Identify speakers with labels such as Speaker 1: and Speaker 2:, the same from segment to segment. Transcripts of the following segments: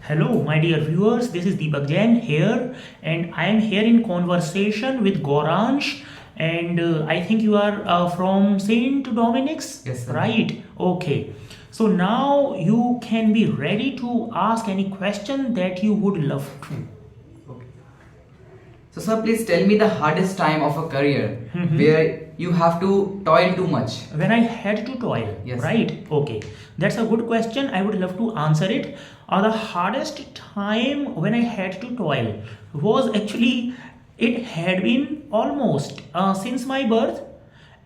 Speaker 1: Hello, my dear viewers. This is Deepak Jain here, and I am here in conversation with Goransh. And I think you are from Saint Dominic's,
Speaker 2: Yes, sir.
Speaker 1: right? Okay. So now you can be ready to ask any question that you would love to.
Speaker 2: Okay. So, sir, please tell me the hardest time of a career where you have to toil too much.
Speaker 1: When I had to toil,
Speaker 2: Yes.
Speaker 1: right? Okay, that's a good question. I would love to answer it. The hardest time when I had to toil was actually, it had been almost since my birth,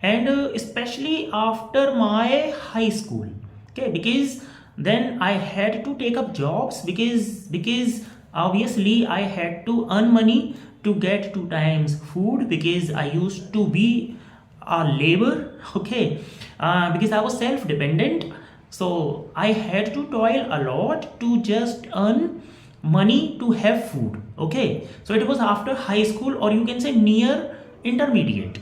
Speaker 1: and especially after my high school. Okay, because then I had to take up jobs because obviously I had to earn money to get 2 times food, because I used to be a labor. Okay, because I was self-dependent, so I had to toil a lot to just earn money to have food. Okay, so it was after high school, or you can say near intermediate.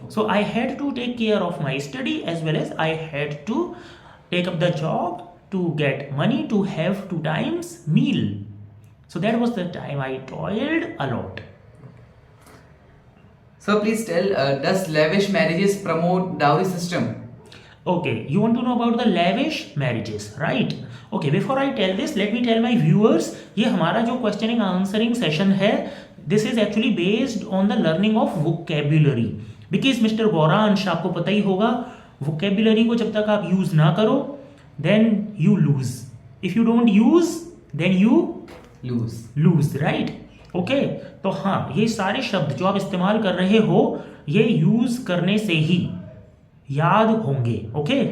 Speaker 1: So I had to take care of my study, as well as I had to take up the job to get money to have 2 times meal. So that was the time I toiled a lot.
Speaker 2: So, please tell, does lavish marriages promote dowry system?
Speaker 1: Okay, you want to know about the lavish marriages, right? Okay, before I tell this, let me tell my viewers, ये हमारा जो questioning answering session है, this is actually based on the learning of vocabulary. Because Mr. Goransh, आपको पता ही होगा, vocabulary को जब तक आप use ना करो, then you lose. If you don't use, then you lose, right? Okay तो हाँ, ये सारे शब्द जो आप इस्तेमाल कर रहे हो, ये यूज करने से ही याद होंगे. Okay,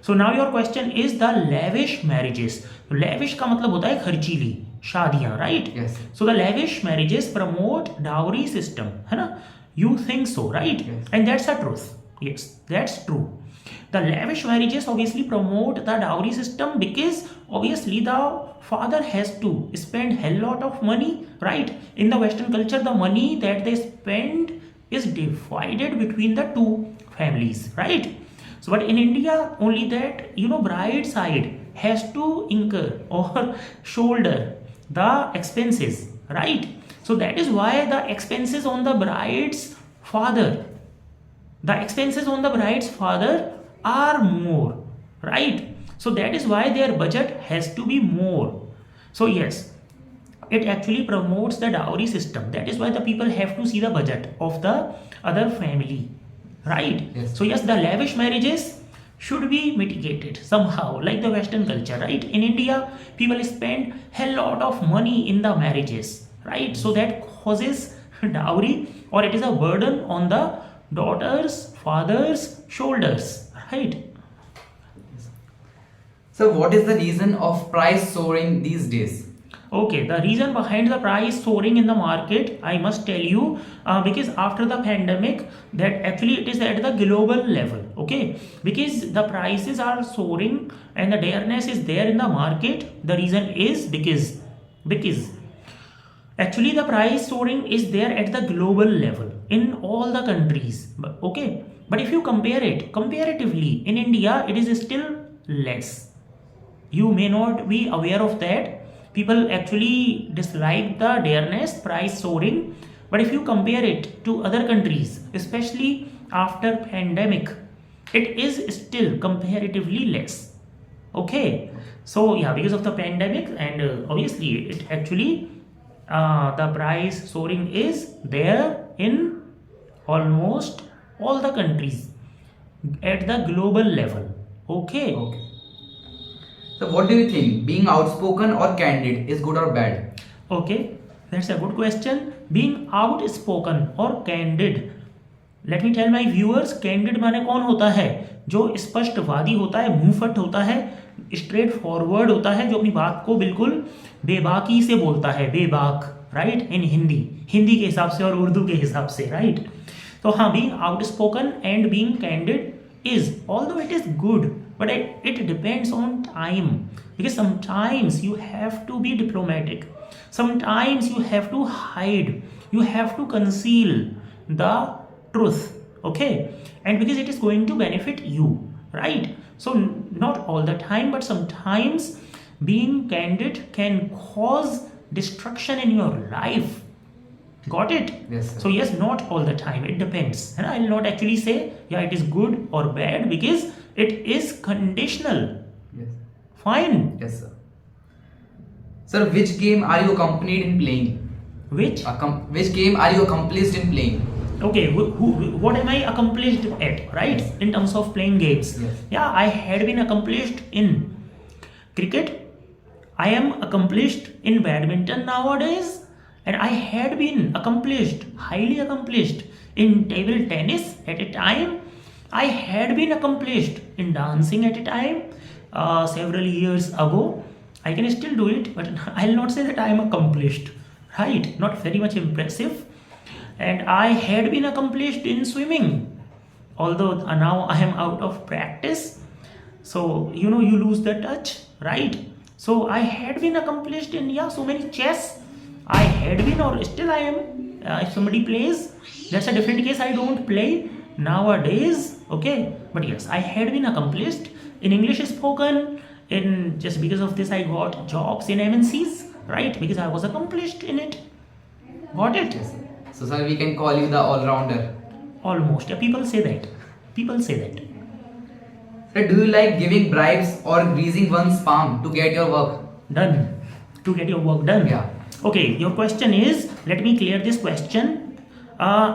Speaker 1: so now your question is the lavish marriages. तो लेविश का मतलब होता है खर्चीली शादियां, right?
Speaker 2: Yes.
Speaker 1: So the lavish marriages promote dowry system, है ना? You think so, right?
Speaker 2: Yes.
Speaker 1: And that's a truth. Yes, that's true. The lavish marriages obviously promote the dowry system, because obviously the father has to spend hell lot of money, right? In the Western culture, the money that they spend is divided between the two families, right? So, but in India, only that, bride side has to incur or shoulder the expenses, right? So that is why the expenses on the bride's father, are more, right? So that is why their budget has to be more. So yes, it actually promotes the dowry system. That is why the people have to see the budget of the other family, right?
Speaker 2: Yes.
Speaker 1: So yes, the lavish marriages should be mitigated somehow, like the Western culture, right? In India, people spend hell lot of money in the marriages, right? So that causes dowry, or it is a burden on the daughter's father's shoulders, right?
Speaker 2: So, what is the reason of price soaring these days?
Speaker 1: Okay, the reason behind the price soaring in the market, I must tell you, because after the pandemic, that actually it is at the global level. Okay, because the prices are soaring and the dearness is there in the market. The reason is because actually the price soaring is there at the global level in all the countries. Okay, but if you compare it comparatively, in India it is still less. You may not be aware of that. People actually dislike the dearness, price soaring, but if you compare it to other countries, especially after pandemic, it is still comparatively less. Okay, so yeah, because of the pandemic, and obviously it actually the price soaring is there in almost all the countries at the global level. Okay.
Speaker 2: Okay. So, what do you think? Being outspoken or candid is good or bad?
Speaker 1: Okay, that's a good question. Being outspoken or candid. Let me tell my viewers, candid माने कौन होता है? जो स्पष्टवादी होता है, मुंहफट होता है, straight forward होता है, जो अपनी बात को बिल्कुल बेबाकी से बोलता है, बेबाक, राइट? इन हिंदी के हिसाब से और उर्दू के हिसाब से, राइट? तो हाँ, being outspoken and being candid is, although it is good, but it depends on time, because sometimes you have to be diplomatic, sometimes you have to hide, you have to conceal the truth. Okay, and because it is going to benefit you, right? So not all the time, but sometimes being candid can cause destruction in your life. Got it?
Speaker 2: Yes, sir.
Speaker 1: So yes, not all the time. It depends. And I'll not actually say, yeah, it is good or bad because it is conditional.
Speaker 2: Yes.
Speaker 1: Fine.
Speaker 2: Yes, sir. Sir, which game are you accompanied in playing?
Speaker 1: Which?
Speaker 2: Which game are you accomplished in playing?
Speaker 1: Okay, what am I accomplished at, right?
Speaker 2: Yes.
Speaker 1: In terms of playing games.
Speaker 2: Yes.
Speaker 1: Yeah, I had been accomplished in cricket. I am accomplished in badminton nowadays. And I had been accomplished, highly accomplished in table tennis at a time. I had been accomplished in dancing at a time several years ago. I can still do it, but I'll not say that I am accomplished, right? Not very much impressive. And I had been accomplished in swimming, although now I am out of practice. So, you lose the touch, right? So, I had been accomplished in, so many chess. I had been or still I am. If somebody plays, that's a different case. I don't play nowadays, okay? But yes, I had been accomplished in English spoken. In just because of this, I got jobs in MNCs, right? Because I was accomplished in it. Got it?
Speaker 2: Yes, sir. So, sir, we can call you the all-rounder.
Speaker 1: Almost. Yeah, people say that. People say that.
Speaker 2: Sir, do you like giving bribes or greasing one's palm to get your work?
Speaker 1: Done. To get your work done.
Speaker 2: Yeah.
Speaker 1: Okay, your question is, let me clear this question.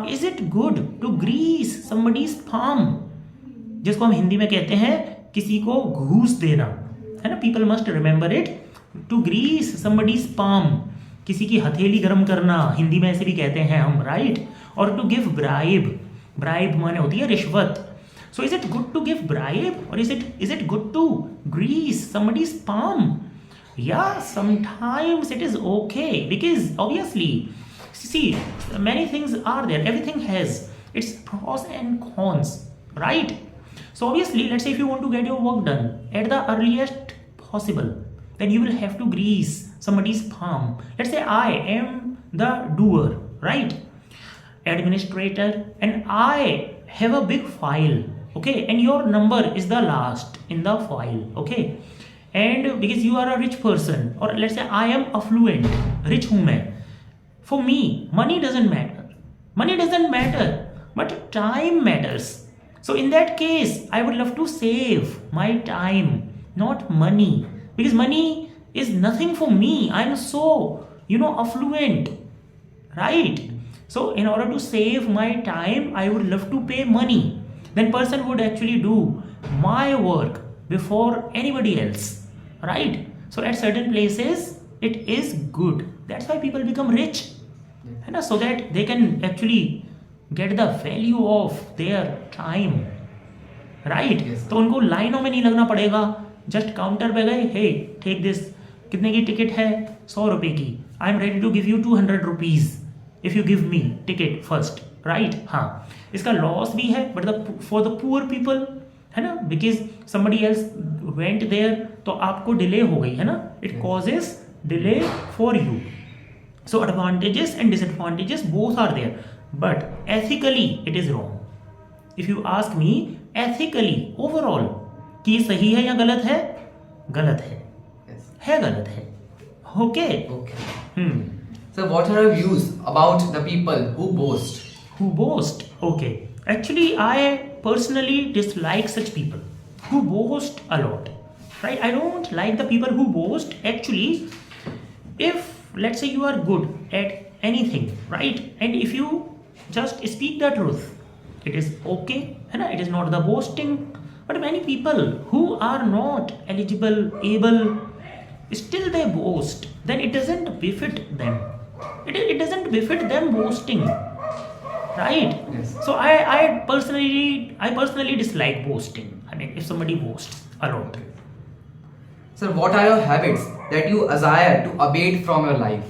Speaker 1: Is it good to grease somebody's palm? जिसको हम हिंदी में कहते हैं किसी को घूस देना, है ना? People must remember it. To grease somebody's palm, किसी की हथेली गर्म करना, हिंदी में ऐसे भी कहते हैं हम, right? और to give bribe, bribe माने होती है रिश्वत. So is it good to give bribe or is it good to grease somebody's palm? Yeah, sometimes it is okay because obviously, see, many things are there. Everything has its pros and cons, right? So obviously, let's say if you want to get your work done at the earliest possible, then you will have to grease somebody's palm. Let's say I am the doer, right? Administrator, and I have a big file, okay? And your number is the last in the file, okay? And because you are a rich person, or let's say I am affluent, rich हूँ मैं, for me money doesn't matter, but time matters. So in that case, I would love to save my time, not money, because money is nothing for me. I'm so affluent, right? So in order to save my time, I would love to pay money. Then person would actually do my work before anybody else. Right? So at certain places it is good. That's why people become rich. Yeah. So that they can actually get the value of their time. Right?
Speaker 2: Yes.
Speaker 1: तो उनको लाइनों में नहीं लगना पड़ेगा. Just counter पे गए, hey, take this. कितने की टिकट है? 100 रुपए की. I am ready to give you 200 rupees if you give me ticket first. Right? हाँ. इसका लॉस भी है, but for the poor people, है ना, because somebody else went there, तो आपको डिले हो गई, है ना? It causes delay for you. So advantages and disadvantages both are there, but ethically it is wrong. If you ask me, ethically overall कि ये सही है या गलत है? गलत है.
Speaker 2: Yes.
Speaker 1: है गलत है. Okay.
Speaker 2: Okay. So what are your views about the people who boast?
Speaker 1: Who boast? Okay. Actually, I personally dislike such people who boast a lot, right? I don't like the people who boast. Actually, if let's say you are good at anything, right? And if you just speak the truth, it is okay, right? It is not the boasting. But many people who are not eligible, able, still they boast, then it doesn't befit them. It doesn't befit them boasting. Right?
Speaker 2: Yes.
Speaker 1: So I personally dislike boasting. I mean, if somebody boasts a lot.
Speaker 2: Sir, what are your habits that you aspire to abate from your life?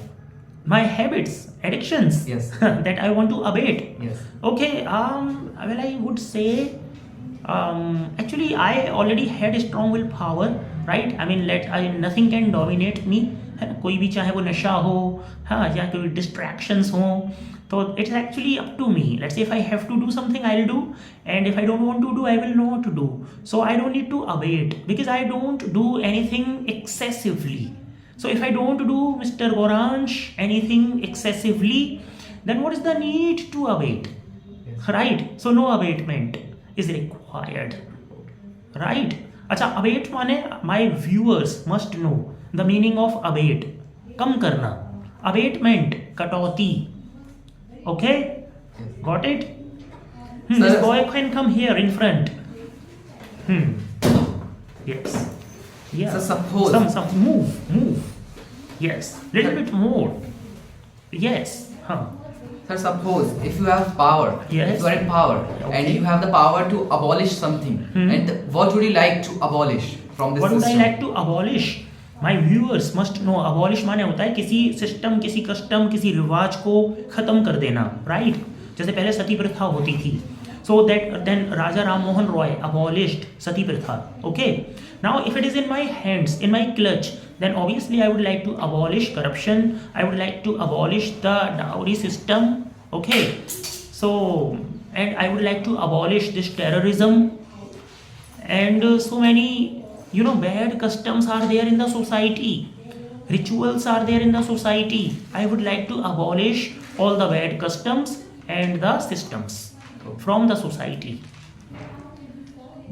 Speaker 1: My habits, addictions.
Speaker 2: Yes.
Speaker 1: that I want to abate.
Speaker 2: Yes.
Speaker 1: Okay. Well, I would say, actually, I already had a strong willpower. Right? I mean, nothing can dominate me. है ना, कोई भी, चाहे वो नशा हो, हाँ, या कोई डिस्ट्रैक्शंस हो, तो it's actually up to me. Let's say if I have to do something I will do, and if I don't want to do I will not do. So I don't need to await because I don't do anything excessively. So if I don't do, Mr. Goransh, anything excessively, then what is the need to await? Right? So no abatement is required. Right? अच्छा, await माने my viewers must know the meaning of abate. कम करना. Abatement, कटौती. Okay? Got it? This boy can come here in front. Yes. Yeah.
Speaker 2: So suppose
Speaker 1: some move. Yes. Little bit more. Yes. Huh.
Speaker 2: Sir, suppose if you have power,
Speaker 1: Yes.
Speaker 2: if you are in power,
Speaker 1: Okay.
Speaker 2: and you have the power to abolish something, and what would you like to abolish from this
Speaker 1: What would I
Speaker 2: system?
Speaker 1: like to abolish? My viewers must know. Abolish माने होता है किसी system, किसी custom, किसी रिवाज को खत्म कर देना, राइट? जैसे पहले सती प्रथा होती थी. So that then Raja Ram Mohan Roy abolished sati pratha. Okay. Now if it is in my hands, in my clutch, then obviously I would like to abolish corruption. I would like to abolish the dowry system. Okay. So, and I would like to abolish this terrorism, and so many, bad customs are there in the society. Rituals are there in the society. I would like to abolish all the bad customs and the systems from the society.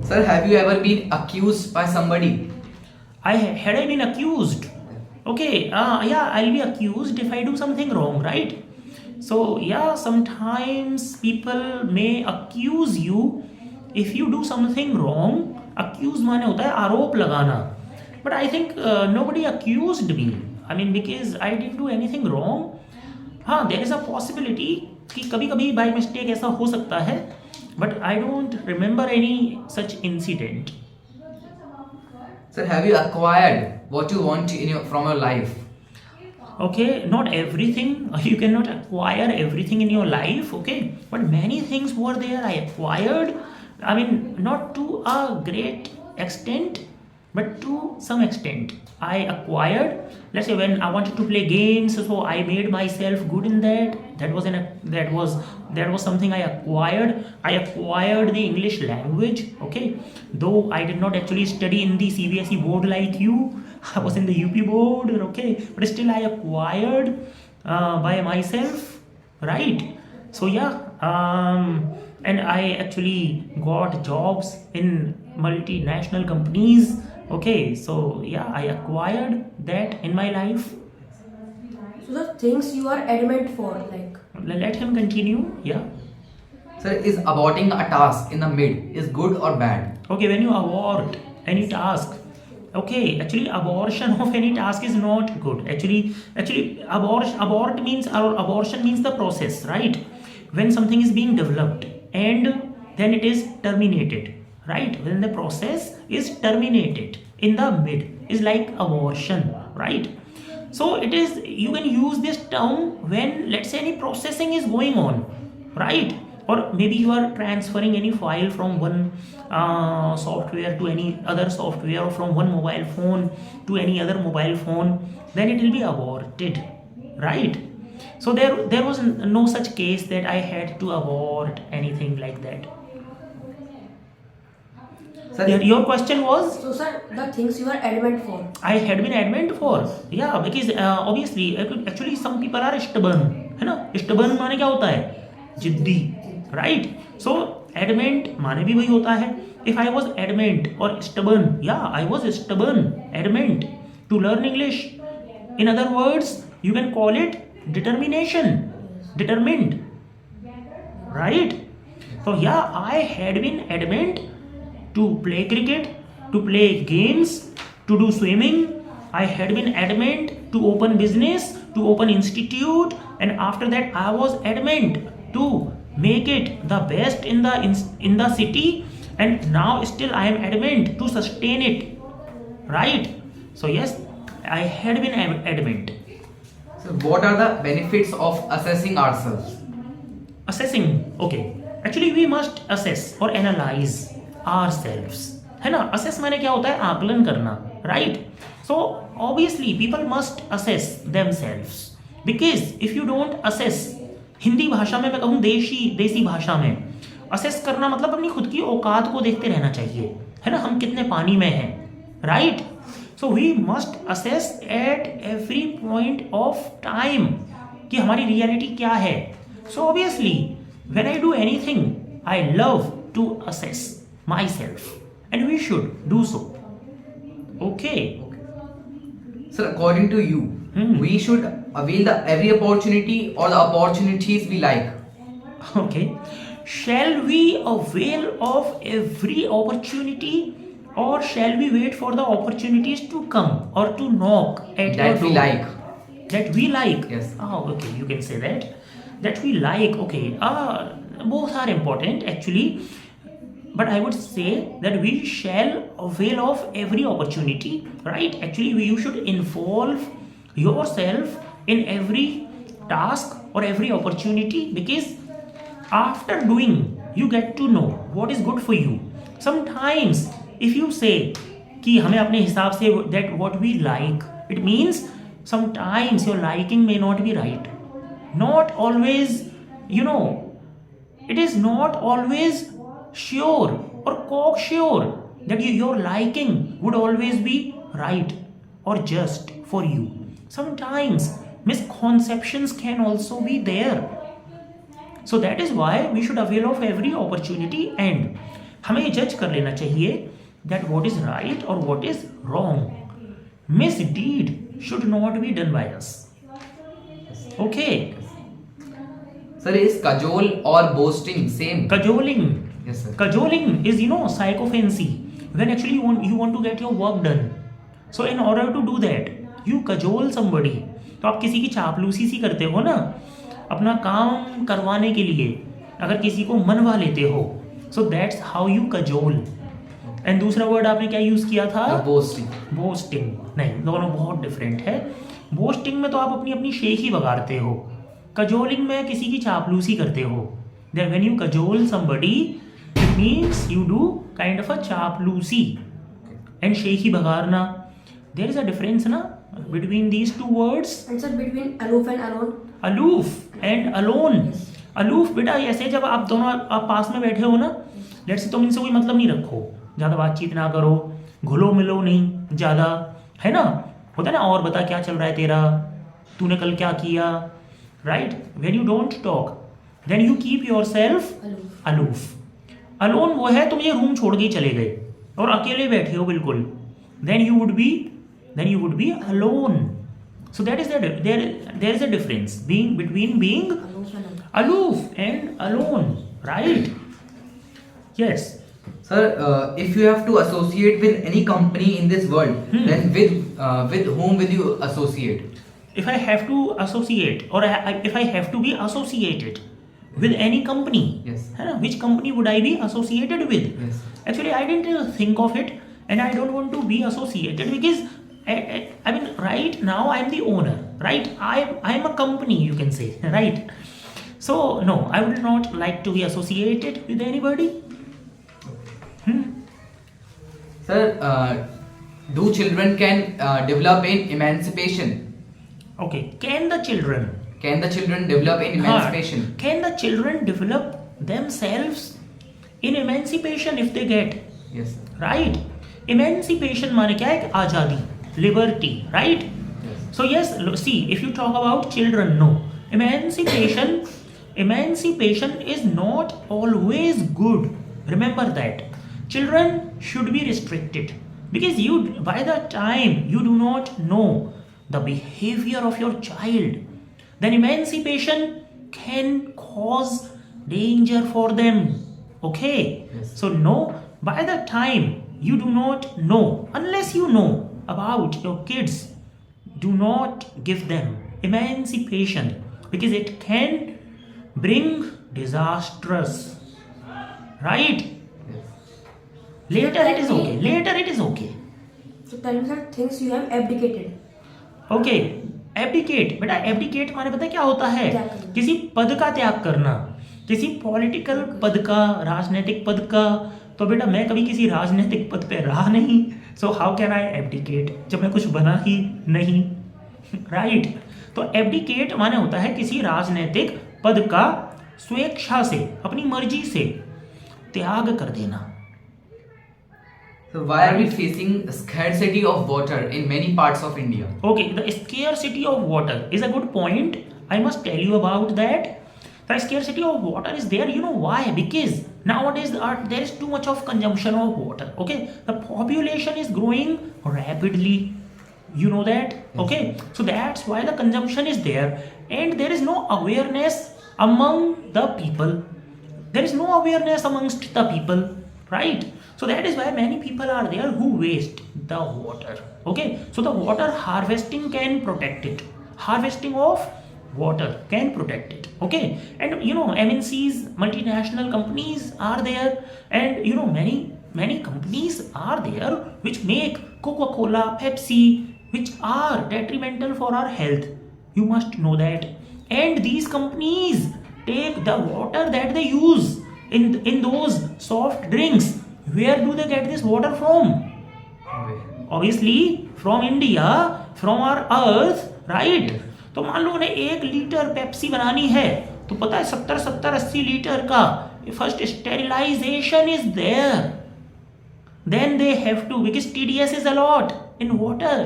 Speaker 2: Sir, have you ever been accused by somebody?
Speaker 1: Had I been accused? Okay, yeah, I'll be accused if I do something wrong, right? So yeah, sometimes people may accuse you if you do something wrong. Accuse माने होता है आरोप लगाना. But I think nobody accused me. I mean, because I didn't do anything wrong. हाँ, there is a possibility कि कभी कभी by mistake ऐसा हो सकता है, but I don't remember any such incident.
Speaker 2: Sir, have you acquired what you want from your life?
Speaker 1: Okay, not everything. You cannot acquire everything in your life, okay? But many things were there I acquired. I mean, not to a great extent, but to some extent I acquired. Let's say when I wanted to play games, so I made myself good in that. That was something I acquired. I acquired the English language. Okay, though I did not actually study in the CBSE board like you. I was in the UP board. Okay, but still I acquired by myself, right? So yeah, and I actually got jobs in multinational companies. Okay, so yeah, I acquired that in my life.
Speaker 3: So the things you are adamant for, like.
Speaker 1: Let him continue. Yeah.
Speaker 2: Sir, is aborting a task in the mid is good or bad?
Speaker 1: Okay, when you abort any task, okay, actually abortion of any task is not good. Actually abort means, or abortion means the process, right? When something is being developed and then it is terminated, right? When the process is terminated in the mid is like abortion, right? So it is, you can use this term when, let's say, any processing is going on, right? Or maybe you are transferring any file from one software to any other software, or from one mobile phone to any other mobile phone, then it will be aborted, right? So there was no such case that I had to abort anything like that.
Speaker 2: Sir,
Speaker 1: Your question was,
Speaker 3: So sir, the things you are adamant for.
Speaker 1: I had been adamant for. Yeah, because obviously actually some people are stubborn, है ना? Stubborn माने क्या होता है? जिद्दी, right? So adamant माने भी वही होता है. If I was adamant or stubborn, yeah, I was stubborn, adamant to learn English. In other words, you can call it determination, determined, right? So yeah, I had been adamant to play cricket, to play games, to do swimming. I had been adamant to open business, to open institute, and after that I was adamant to make it the best in the city, and now still I am adamant to sustain it, right? So yes, I had been adamant.
Speaker 2: so what are the benefits of assessing ourselves?
Speaker 1: Assessing, okay, actually we must assess or analyze ourselves, है ना? Assess माने क्या होता है? आकलन करना, right? So obviously people must assess themselves, because if you don't assess, Hindi भाषा में मैं कहूँ देसी भाषा में असेस करना मतलब अपनी खुद की औकात को देखते रहना चाहिए, है ना, हम कितने पानी में हैं, right. So we must assess at every point of time कि हमारी रियलिटी क्या है. So obviously when I do anything I love to assess myself and we should do so. Okay.
Speaker 2: Sir, according to you, we should avail the every opportunity or the opportunities we like.
Speaker 1: Okay. Shall we avail of every opportunity, or shall we wait for the opportunities to come or to knock at
Speaker 2: That
Speaker 1: your
Speaker 2: we
Speaker 1: door?
Speaker 2: like.
Speaker 1: That we like.
Speaker 2: Yes.
Speaker 1: Oh, okay. You can say that. That we like. Okay. Both are important actually. But I would say that we shall avail of every opportunity, right? Actually, you should involve yourself in every task or every opportunity, because after doing, you get to know what is good for you. Sometimes, if you say कि हमें अपने हिसाब से that what we like, it means sometimes your liking may not be right. Not always, it is not always sure or cocksure that your liking would always be right or just for you. Sometimes misconceptions can also be there. So that is why we should avail of every opportunity, and हमें जज कर लेना चाहिए that what is right or what is wrong. Misdeed should not be done by us. Okay.
Speaker 2: Sir, is cajole or boasting same?
Speaker 1: Cajoling.
Speaker 2: Yes, sir.
Speaker 1: Cajoling is psychophancy, when actually you want to get your work done. So in order to do that, you cajole somebody. तो आप किसी की चापलूसी सी करते हो ना, अपना काम करवाने के लिए अगर किसी को मनवा लेते हो. So that's how you cajole. And दूसरा वर्ड आपने क्या यूज किया था?
Speaker 2: Boasting.
Speaker 1: बोस्टिंग. नहीं, दोनों बहुत डिफरेंट है. बोस्टिंग में तो आप अपनी अपनी शेख ही बगाड़ते हो. कजोलिंग में किसी की चापलूसी करते हो. Then when you cajole somebody, it means you do kind of a चापलूसी. And शेखी बगाड़ना. There is a difference ना between these two words.
Speaker 3: And sir, between aloof and alone.
Speaker 1: Aloof and alone. Aloof बेटा ऐसे जब आप दोनों आप पास में बैठे हो ना, लेट्स से तुम इनसे कोई मतलब नहीं रखो, ज़्यादा बातचीत ना करो, घुलो मिलो नहीं ज़्यादा, है ना, होता है ना, और बता क्या चल रहा है तेरा, तूने कल क्या किया, right. When you don't talk then you keep yourself aloof. Alone वो है तुम ये रूम छोड़ के ही चले गए और अकेले बैठे हो बिल्कुल, then you would be alone. So that is there is a difference between being aloof and alone, right? Yes.
Speaker 2: Sir, if you have to associate with any company in this world, then with whom will you associate?
Speaker 1: If I have to associate, or if I have to be associated with any company,
Speaker 2: Yes.
Speaker 1: Which company would I be associated with?
Speaker 2: Yes.
Speaker 1: Actually, I didn't think of it, and I don't want to be associated because I mean, right now I am the owner, right? I am a company, you can say, right? So no, I would not like to be associated with anybody.
Speaker 2: Sir, do children can develop in emancipation?
Speaker 1: Okay, can the children
Speaker 2: develop in emancipation?
Speaker 1: Can the children develop themselves in emancipation if they get?
Speaker 2: Yes, sir.
Speaker 1: Right? Emancipation माने क्या है? आजादी, liberty, right?
Speaker 2: Yes.
Speaker 1: So yes, see, if you talk about children, no. Emancipation is not always good. Remember that. Children should be restricted, because by the time you do not know the behavior of your child, then emancipation can cause danger for them. Okay?
Speaker 2: Yes.
Speaker 1: So no, by the time you do not know, unless you know about your kids, do not give them emancipation, because it can bring disastrous, right?
Speaker 2: Yes.
Speaker 1: Later it is okay.
Speaker 3: So tell me sir, things you have abdicated.
Speaker 1: Okay, abdicate. बेटा abdicate माने पता है क्या होता है?
Speaker 3: त्याग करना।
Speaker 1: किसी पद का त्याग करना, किसी पॉलिटिकल पद का, राजनीतिक पद का. तो बेटा मैं कभी किसी राजनीतिक पद पे रहा नहीं, so how can I abdicate जब मैं कुछ बना ही नहीं, राइट तो एब्डिकेट माने होता है किसी राजनीतिक पद का स्वेच्छा से अपनी मर्जी से त्याग कर देना.
Speaker 2: So why are we facing scarcity of water in many parts of India?
Speaker 1: Okay, the scarcity of water is a good point. I must tell you about that. The scarcity of water is there. You know why? Because nowadays there is too much of consumption of water. Okay, the population is growing rapidly. You know that? Okay, so that's why the consumption is there, and there is no awareness among the people. There is no awareness amongst the people, right? So that is why many people are there who waste the water. Okay, so the water harvesting can protect it. Harvesting of water can protect it. Okay, and you know MNCs, multinational companies are there, and you know many companies are there which make Coca-Cola, Pepsi, which are detrimental for our health. You must know that. And these companies take the water that they use in those soft drinks. Where do they get this water from? Obviously from India, from our earth, right? तो मान लो उन्हें 1 litre Pepsi बनानी है तो पता है 70-80 litre का first sterilization is there. Then they have to, because TDS is a lot in water,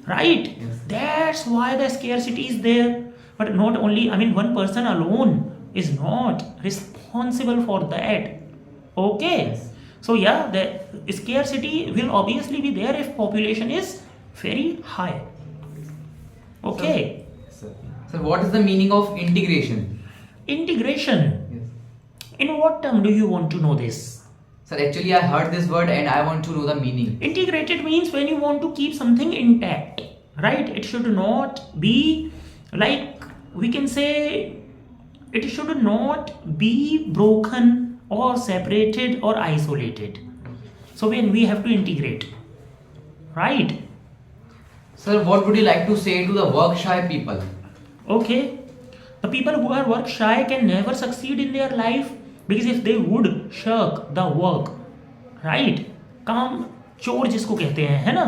Speaker 1: right?
Speaker 2: Yes.
Speaker 1: That's why the scarcity is there. But not only, I mean, one person alone is not responsible for that. Okay.
Speaker 2: Yes.
Speaker 1: So yeah, the scarcity will obviously be there if population is very high. Okay.
Speaker 2: So what is the meaning of integration?
Speaker 1: Integration.
Speaker 2: Yes.
Speaker 1: In what term do you want to know this?
Speaker 2: Sir, actually I heard this word and I want to know the meaning.
Speaker 1: Integrated means when you want to keep something intact, right? It should not be like, we can say, it should not be broken or separated or isolated. So when we have to integrate, right?
Speaker 2: Sir, what would you like to say to the work shy people?
Speaker 1: Okay, the people who are work shy can never succeed in their life, because if they would shirk the work, right? काम चोर जिसको कहते हैं, है ना,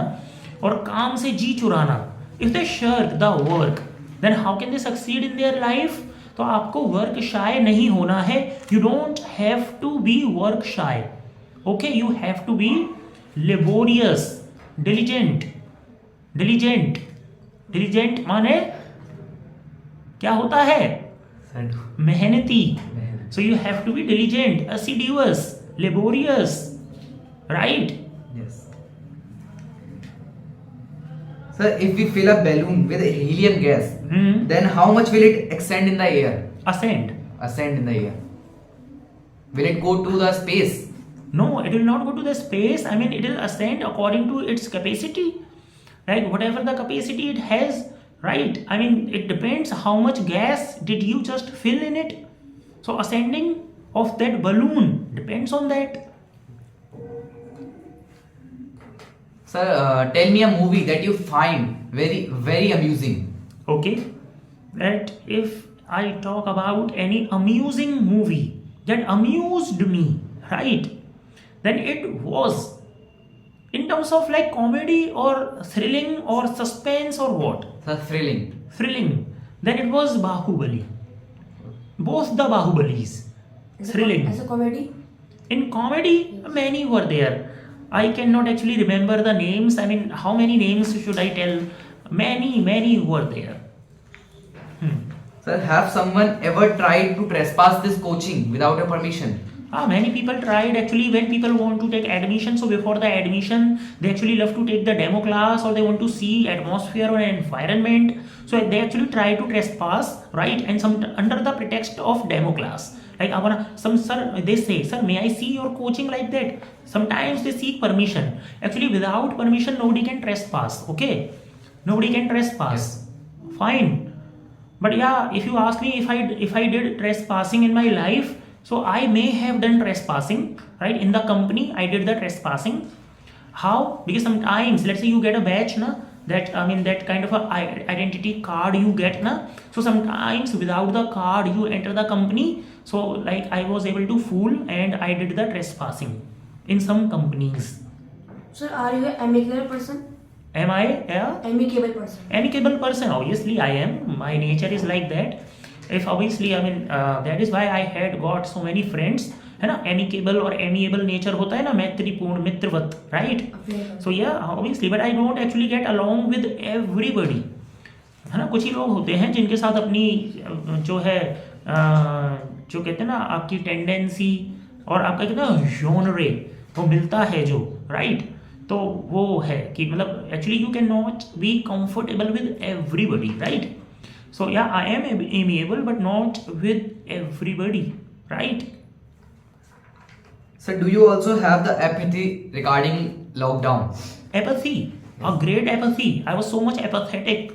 Speaker 1: और काम से जी चुराना, if they shirk the work, then how can they succeed in their life? तो आपको वर्क शाय नहीं होना है. You don't have to be work shy. Okay, you have to be laborious, diligent. Diligent diligent माने क्या होता है? मेहनती. So you have to be diligent, assiduous, laborious, right?
Speaker 2: Yes. Sir, if we fill a balloon with helium gas, then how much will it ascend in the air?
Speaker 1: Ascend.
Speaker 2: Ascend in the air. Will it go to the space?
Speaker 1: No, it will not go to the space. I mean, it will ascend according to its capacity, right? Whatever the capacity it has, right? I mean, it depends how much gas did you just fill in it. So ascending of that balloon depends on that.
Speaker 2: Sir, tell me a movie that you find very amusing.
Speaker 1: Okay, that if I talk about any amusing movie that amused me, right, then it was in terms of like comedy or thrilling or suspense or what?
Speaker 2: Sir, thrilling.
Speaker 1: Thrilling. Then it was Bahubali. Both the Bahubalis. Thrilling.
Speaker 3: As a comedy?
Speaker 1: In comedy, many were there. I cannot actually remember the names. I mean, how many names should I tell? Many were there.
Speaker 2: Sir, have someone ever tried to trespass this coaching without a permission?
Speaker 1: Many people tried actually when people want to take admission. So before the admission, they actually love to take the demo class, or they want to see atmosphere or environment. So they actually try to trespass, right? And some under the pretext of demo class. Like they say, sir, may I see your coaching, like that? Sometimes they seek permission. Actually, without permission, nobody can trespass. Okay, nobody can trespass.
Speaker 2: Yes.
Speaker 1: Fine. But yeah, if you ask me if I did trespassing in my life, so I may have done trespassing, right? In the company, I did the trespassing. How? Because sometimes, let's say you get a badge, na? That, I mean, that kind of a identity card you get, na? So sometimes without the card you enter the company. So like I was able to fool and I did the trespassing in some companies.
Speaker 3: Sir, are you an amicable person?
Speaker 1: Am I a
Speaker 3: Amicable person.
Speaker 1: amicable person? Obviously I am. My nature is like that. If obviously I mean that is why I had got so many friends, है ना. amicable और amiable nature होता है ना, मैत्रीपूर्ण, मित्रवत, right?
Speaker 3: Available.
Speaker 1: So yeah, obviously, but I don't actually get along with everybody, है ना. कुछ ही लोग होते हैं जिनके साथ अपनी जो है जो कहते हैं ना आपकी टेंडेंसी और आपका कितना जॉनरे वो मिलता है जो, राइट. तो वो है कि मतलब actually you can not be comfortable with everybody, right. So yeah I am amiable but not with everybody, right.
Speaker 2: Sir, do you also have the apathy regarding lockdown?
Speaker 1: Apathy, a great apathy. I was so much apathetic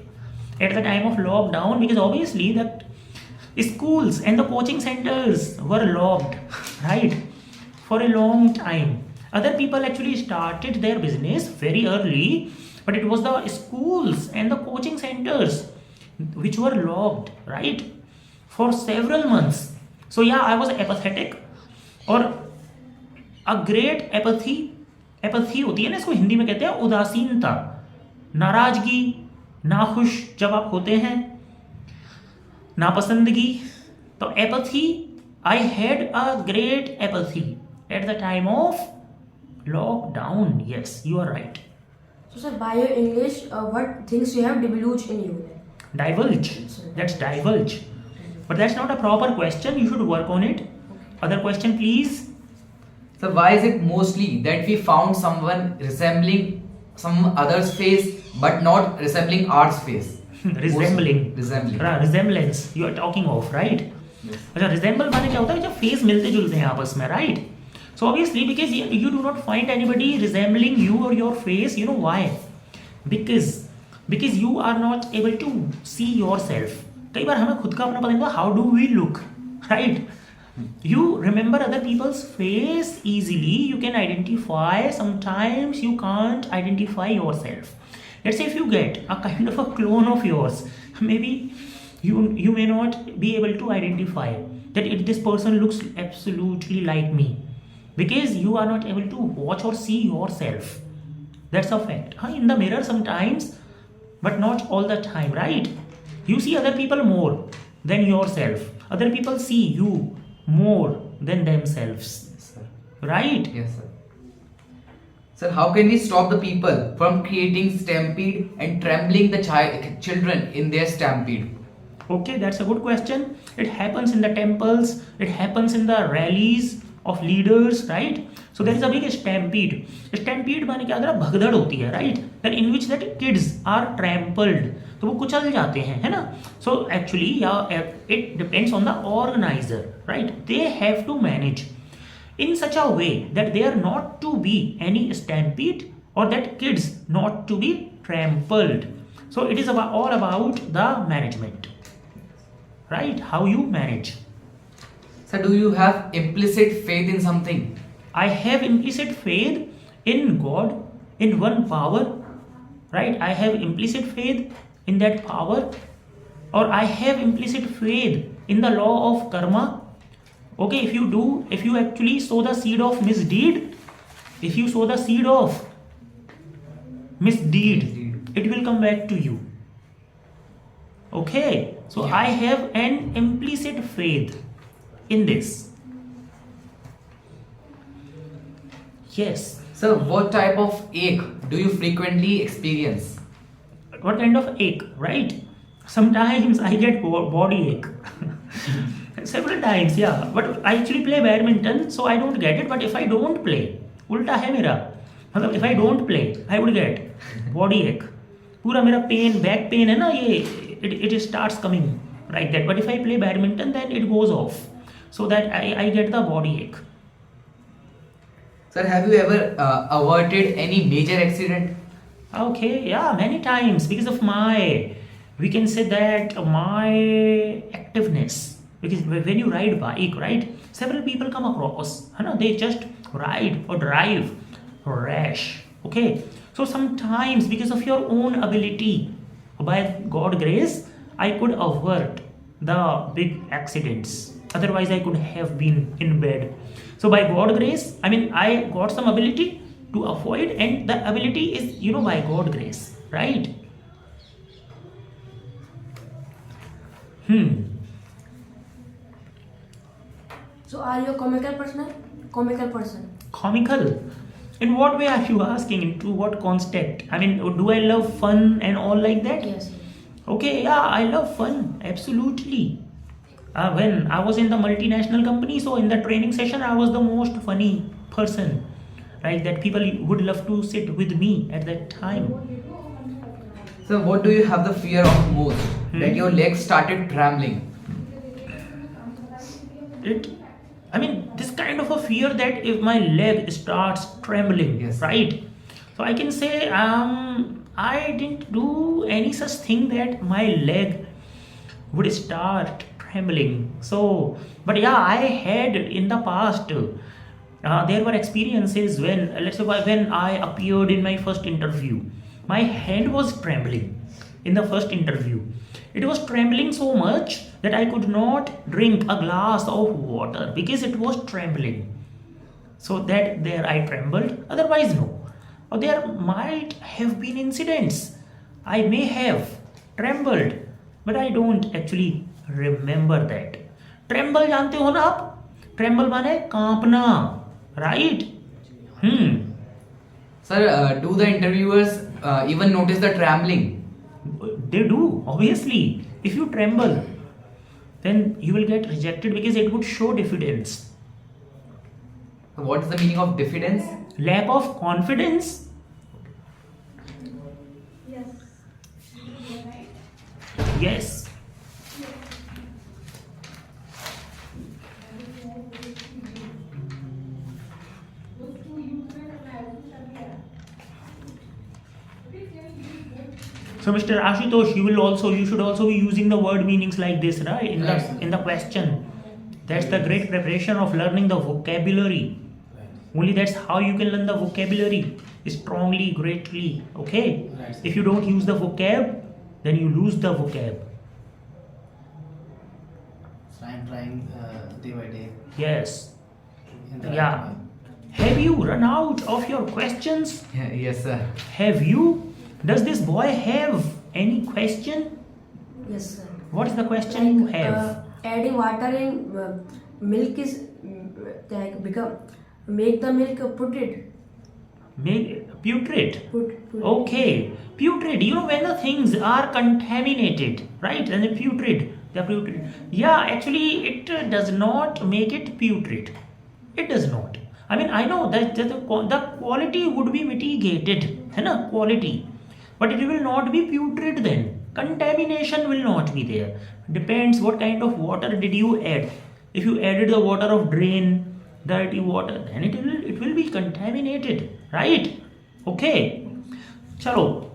Speaker 1: at the time of lockdown because obviously that schools and the coaching centers were locked, right, for a long time. Other people actually started their business very early, but it was the schools and the coaching centers which were locked, right, for several months. So yeah, I was apathetic. और अ great apathy होती है ना, इसको हिंदी में कहते हैं उदासीनता, नाराजगी, नाखुश जब आप होते हैं, नापसंदगी. तो apathy, I had a great apathy at the time of lockdown. Yes, you are right.
Speaker 3: So, sir, by your English, what things you have divulged in you?
Speaker 1: Divulge, that's divulge, but that's not a proper question. You should work on it. Other question please.
Speaker 2: So why is it mostly that we found someone resembling some other's face but not resembling ours face?
Speaker 1: Resembling. Resemblance you are talking of, right?
Speaker 2: Yes.
Speaker 1: अच्छा, resemble माने क्या होता है जब face मिलते जुलते हैं आपस में, right? So obviously because you do not find anybody resembling you or your face. You know why? Because you are not able to see yourself. कई बार हमें खुद का अपना पता नहीं होता. How do we look, right? You remember other people's face easily. You can identify. Sometimes you can't identify yourself. Let's say if you get a kind of a clone of yours, maybe you may not be able to identify that this person looks absolutely like me because you are not able to watch or see yourself. That's a fact. In the mirror sometimes, but not all the time, right? You see other people more than yourself. Other people see you more than themselves,
Speaker 2: Yes, sir.
Speaker 1: right?
Speaker 2: Yes, sir. Sir, how can we stop the people from creating stampede and trembling the children in their stampede?
Speaker 1: Okay, that's a good question. It happens in the temples, it happens in the rallies of leaders, right? So there is a big stampede. Stampede माने क्या, अगर भगदड़ होती है, right? Then in which that kids are trampled, तो वो कुचल जाते हैं, है ना. So actually yeah, it depends on the organizer, right? They have to manage in such a way that there not to be any stampede or that kids not to be trampled. So it is all about the management, right? How you manage.
Speaker 2: Sir, do you have implicit faith in something?
Speaker 1: I have implicit faith in God, in one power, right? I have implicit faith in that power, or I have implicit faith in the law of karma. Okay, if you actually sow the seed of misdeed, if you sow the seed of misdeed, it will come back to you. Okay, so I have an implicit faith in this. Yes.
Speaker 2: Sir, what type of ache do you frequently experience?
Speaker 1: What kind of ache, right? Sometimes I get body ache. Several times, yeah. But I actually play badminton, so I don't get it. But if I don't play, उल्टा है मेरा. मतलब if I don't play, I would get body ache. पूरा मेरा pain, back pain है ना ये, it starts coming like that. But if I play badminton, then it goes off. So that I get the body ache.
Speaker 2: Sir, have you ever averted any major accident?
Speaker 1: Okay, yeah, many times because of we can say that my activeness. Because when you ride bike, right, several people come across, they just ride or drive rash. Okay, so sometimes because of your own ability, by God grace, I could avert the big accidents. Otherwise I could have been in bed. So by God grace, I mean I got some ability to avoid, and the ability is, by God grace, right?
Speaker 3: So are you a comical person? Comical person.
Speaker 1: Comical? In what way are you asking? Into what context? I mean, do I love fun and all like that?
Speaker 3: Yes.
Speaker 1: Okay, yeah, I love fun, absolutely. When I was in the multinational company, so in the training session, I was the most funny person, right? That people would love to sit with me at that time.
Speaker 2: So what do you have the fear of most? That your legs started trembling.
Speaker 1: This kind of a fear that if my leg starts trembling,
Speaker 2: Yes.
Speaker 1: right? So I can say, I didn't do any such thing that my leg would start trembling. So, but yeah, I had in the past, there were experiences when, let's say, when I appeared in my first interview, my hand was trembling in the first interview. It was trembling so much that I could not drink a glass of water because it was trembling. So that there I trembled, otherwise no. Or there might have been incidents. I may have trembled, but I don't actually remember that. Tremble जानते हो ना आप? Tremble माने कांपना, right?
Speaker 2: Sir, do the interviewers even notice the trembling?
Speaker 1: They do, obviously. If you tremble, then you will get rejected because it would show diffidence.
Speaker 2: What is the meaning of diffidence?
Speaker 1: Lack of confidence. Yes. So Mr. Ashutosh, you should also be using the word meanings like this, right? In the question. That's the great preparation of learning the vocabulary. Only that's how you can learn the vocabulary strongly, greatly. Okay?
Speaker 4: Right.
Speaker 1: If you don't use the vocab, then you lose the vocab.
Speaker 4: So I am trying day by day.
Speaker 1: Yes.
Speaker 4: In the
Speaker 1: Yeah.
Speaker 4: right way.
Speaker 1: Have you run out of your questions?
Speaker 2: Yes, sir.
Speaker 1: Have you? Does this boy have any question?
Speaker 3: Yes, sir.
Speaker 1: What is the question you have?
Speaker 3: Adding water in milk is make the milk putrid.
Speaker 1: Putrid.
Speaker 3: Put.
Speaker 1: Okay, putrid. When the things are contaminated, right? And they're putrid. Yeah, actually, it does not make it putrid. It does not. I mean, I know that the quality would be mitigated, है ना? Quality, but it will not be putrid then. Contamination will not be there. Depends what kind of water did you add. If you added the water of drain, dirty water, then it will be contaminated, right? Okay. Chalo.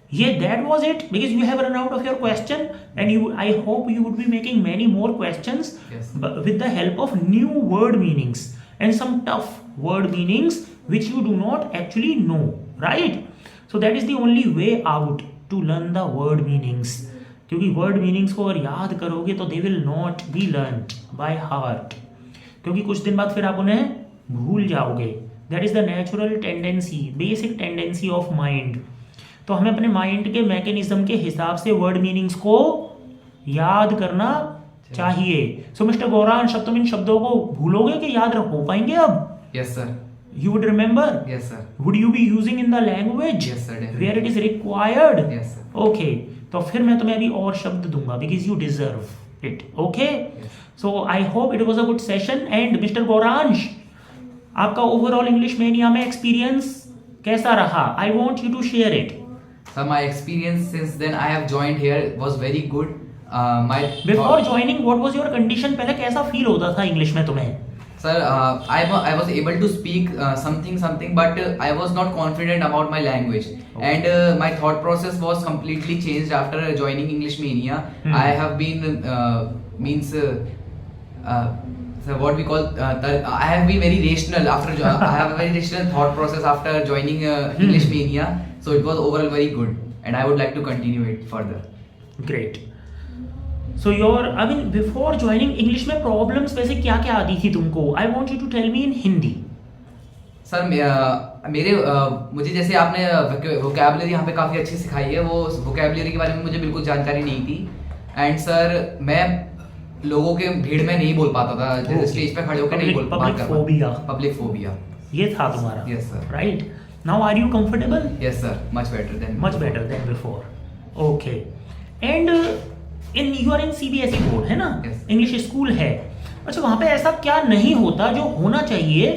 Speaker 1: Yeah, that was it, because you have run out of your question, and I hope you would be making many more questions.
Speaker 2: Yes.
Speaker 1: But with the help of new word meanings and some tough word meanings which you do not actually know, right? So that is the only way out to learn the word meanings. क्योंकि word meanings को अगर याद करोगे तो they will not be learnt by heart. क्योंकि कुछ दिन बाद फिर आप उन्हें भूल जाओगे. That is the natural tendency, basic tendency of mind. तो हमें अपने माइंड के मैकेनिज्म के हिसाब से वर्ड मीनिंग्स को याद करना चाहिए. सो मिस्टर गौरांश, अब तुम इन शब्दों को भूलोगे कि याद रख हो पाएंगे अब?
Speaker 2: Yes, sir.
Speaker 1: You would remember?
Speaker 2: Yes, sir.
Speaker 1: Would you be using in the language?
Speaker 2: Yes, sir, definitely.
Speaker 1: Where it is required?
Speaker 2: Yes, sir.
Speaker 1: Okay. तो फिर मैं तुम्हें अभी और शब्द दूंगा because you deserve it. Okay?
Speaker 2: Yes.
Speaker 1: So I hope it was a good session. And Mr. Gauransh, आपका overall English mania में एक्सपीरियंस कैसा रहा? I want you to share it.
Speaker 2: So my experience since then I have joined here was very good.
Speaker 1: Before joining, what was your condition? पहले कैसा feel होता था English में तुम्हें?
Speaker 2: Sir, I was able to speak something, but I was not confident about my language, and my thought process was completely changed after joining English Mania. I have been so what we call I have been very rational after I have a very rational thought process after joining English Mania. So it was overall very good, and I would like to continue it further.
Speaker 1: Great. So before joining English में problems वैसे क्या क्या आती थी तुमको? I want you to tell me in Hindi.
Speaker 2: Sir मुझे जैसे आपने वोकेबलरी यहाँ पे काफ़ी अच्छी सिखाई है, वो वोकेबलरी के बारे में मुझे बिल्कुल जानकारी नहीं थी। एंड सर मैं लोगों के भीड़ में नहीं बोल पाता था, जैसे
Speaker 1: Okay.
Speaker 2: स्टेज पे खड़े होकर नहीं बोल
Speaker 1: Public phobia.
Speaker 2: Public phobia.
Speaker 1: ये था तुम्हारा,
Speaker 2: Yes, sir.
Speaker 1: Right? Now are you comfortable?
Speaker 2: Yes sir, much better than
Speaker 1: before. Okay, and in you are in CBSE board है ना,
Speaker 2: Yes.
Speaker 1: इंग्लिश स्कूल है। अच्छा, वहां पे ऐसा क्या नहीं होता जो होना चाहिए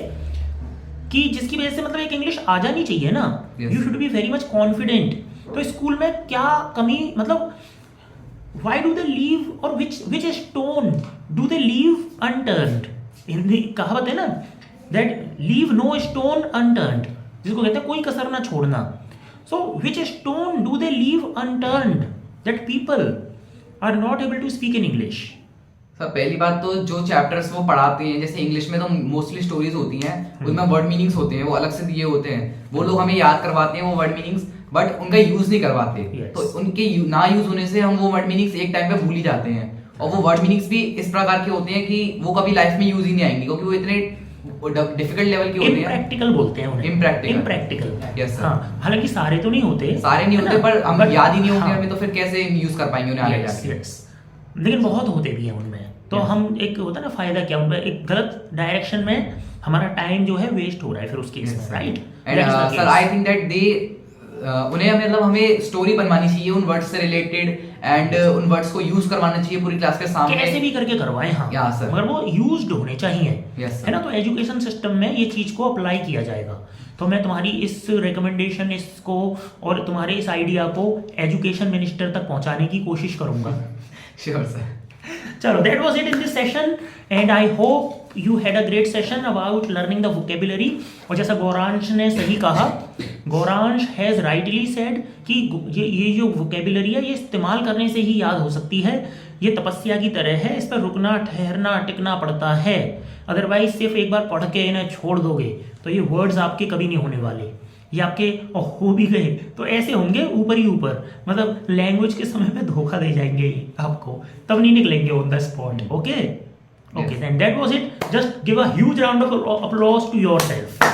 Speaker 1: कि जिसकी वजह से मतलब एक इंग्लिश आ जानी चाहिए ना?
Speaker 2: Yes.
Speaker 1: You should be very much confident. तो स्कूल में क्या कमी, मतलब why do they leave, or which stone do they leave unturned? Hindi कहावत है ना, that leave no stone unturned, जिसको कहते हैं कोई कसर ना छोड़ना। So which stone do they leave unturned that people are not able to speak in English?
Speaker 2: Sir पहली बात तो जो चैप्टर्स वो पढ़ाते हैं, जैसे इंग्लिश में तो मोस्टली स्टोरीज होती हैं, उनमें वर्ड मीनिंग्स होते हैं, वो अलग से दिए होते हैं, वो लोग हमें याद करवाते हैं वो वर्ड मीनिंग्स, बट उनका यूज नहीं करवाते।
Speaker 1: Yes.
Speaker 2: तो उनके ना यूज होने से हम वो वर्ड मीनिंग्स एक टाइम पे भूल ही जाते हैं, और वो वर्ड मीनिंग्स भी इस प्रकार के होते हैं कि वो कभी लाइफ में यूज ही नहीं आएंगे, क्योंकि वो इतने डिफिकल्ट लेवल के होते हैं।
Speaker 1: Impractical बोलते हैं उन्हें।
Speaker 2: Impractical.
Speaker 1: Impractical।
Speaker 2: Yes, sir.
Speaker 1: हाँ, हालांकि सारे तो नहीं होते,
Speaker 2: सारे नहीं
Speaker 1: है
Speaker 2: होते,
Speaker 1: ना?
Speaker 2: पर हम
Speaker 1: But-
Speaker 2: याद ही नहीं होंगे
Speaker 1: हाँ।
Speaker 2: हमें, तो फिर कैसे यूज कर पाएंगे उन्हें आगे
Speaker 1: Yes,
Speaker 2: जाके।
Speaker 1: yes. लेकिन बहुत होते भी हैं उनमें, तो
Speaker 2: Yes.
Speaker 1: हम एक होता है ना फायदा क्या, उनमें एक गलत डायरेक्शन में हमारा टाइम जो है वेस्ट हो रहा है फिर उस केस में, right?
Speaker 2: And sir I think that they उन्हें मतलब हमें स्टोरी बनवानी चाहिए उन वर्ड्स से रिलेटेड, एंड उन वर्ड्स को यूज करवाना चाहिए पूरी क्लास के सामने।
Speaker 1: कैसे भी करके करवाएं, हाँ,
Speaker 2: Yeah, sir.
Speaker 1: मगर वो यूज्ड होने चाहिए,
Speaker 2: Yes, sir.
Speaker 1: है ना? तो एजुकेशन सिस्टम में ये चीज को अप्लाई किया जाएगा। तो मैं तुम्हारी इस रिकमेंडेशन इसको और तुम्हारे इस आइडिया को एजुकेशन मिनिस्टर तक पहुंचाने की कोशिश करूंगा।
Speaker 2: Sure sir.
Speaker 1: चलो, that was it in this session, and I hope you had a great session about learning the vocabulary। और जैसा गौरांश ने सही कहा, गौरांश हैज राइटली सेड कि ये जो vocabulary है ये इस्तेमाल करने से ही याद हो सकती है, ये तपस्या की तरह है, इस पर रुकना ठहरना टिकना पड़ता है, अदरवाइज सिर्फ एक बार पढ़ के इन्हें छोड़ दोगे तो ये वर्ड्स आपके कभी नहीं होने वाले, ये आपके और हो भी गए तो ऐसे होंगे ऊपर ही ऊपर, मतलब लैंग्वेज के समय पे धोखा दे जाएंगे आपको, तब नहीं निकलेंगे on the spot. Okay, then that was it. Just give a huge round of applause to yourself।